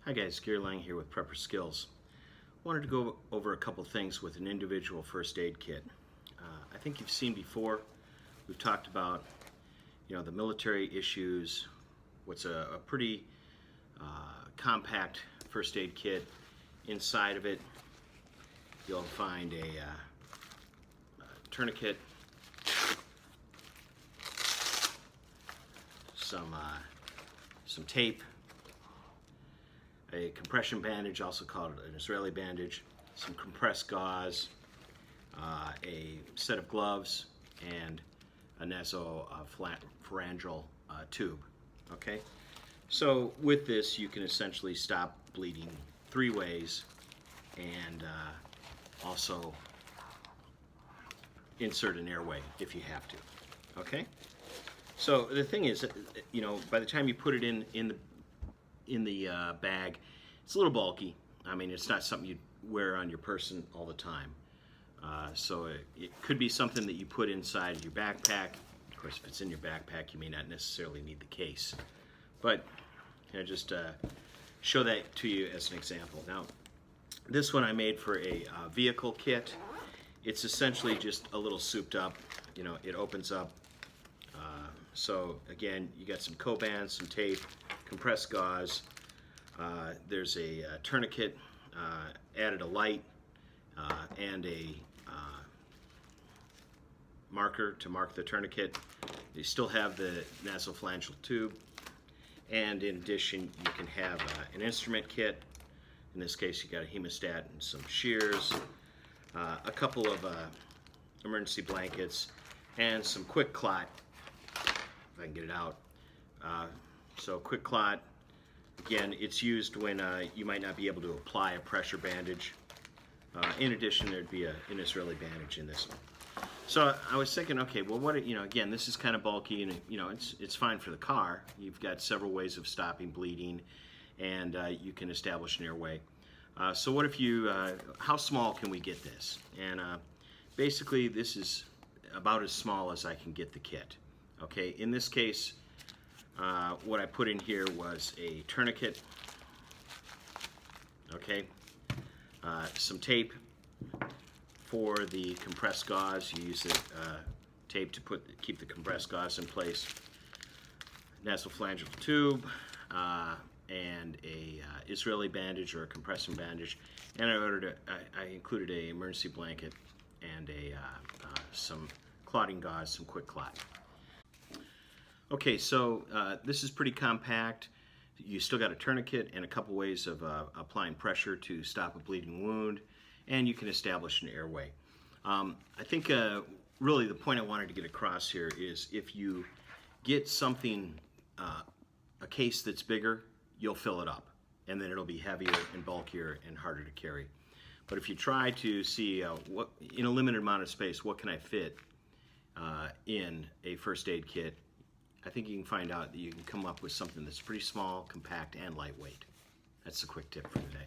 Hi guys, Gary Lang here with Prepper Skills. Wanted to go over a couple things with an individual first aid kit. I think you've seen before, we've talked about the military issues, what's a pretty compact first aid kit. Inside of it you'll find a tourniquet, some tape, a compression bandage, also called an Israeli bandage, some compressed gauze, a set of gloves, and a nasopharyngeal tube. Okay, so with this you can essentially stop bleeding 3 ways and also insert an airway if you have to. Okay, so the thing is, by the time you put it in the bag, it's a little bulky. I mean, it's not something you wear on your person all the time. So it could be something that you put inside your backpack. Of course, if it's in your backpack, you may not necessarily need the case. But just show that to you as an example. Now, this one I made for a vehicle kit. It's essentially just a little souped up. It opens up. So again, you got some Cobands, some tape, compressed gauze. There's a tourniquet, added a light, and a marker to mark the tourniquet. You still have the nasopharyngeal tube, and in addition you can have an instrument kit. In this case you got a hemostat and some shears, a couple of emergency blankets, and some quick clot, if I can get it out. So quick clot, again, it's used when you might not be able to apply a pressure bandage. In addition, there'd be an Israeli bandage in this one. So I was thinking, okay, well, again, this is kind of bulky, and it's fine for the car. You've got several ways of stopping bleeding, and you can establish an airway. So what if how small can we get this? And basically, this is about as small as I can get the kit. Okay, in this case, what I put in here was a tourniquet, okay, some tape for the compressed gauze. You use the tape to keep the compressed gauze in place, nasopharyngeal tube, and a Israeli bandage or a compression bandage, and I included a emergency blanket and some clotting gauze, some quick clot. Okay, so this is pretty compact. You still got a tourniquet and a couple ways of applying pressure to stop a bleeding wound, and you can establish an airway. I think really the point I wanted to get across here is if you get something, a case that's bigger, you'll fill it up, and then it'll be heavier and bulkier and harder to carry. But if you try to see what in a limited amount of space, what can I fit in a first aid kit, I think you can find out that you can come up with something that's pretty small, compact, and lightweight. That's the quick tip for today.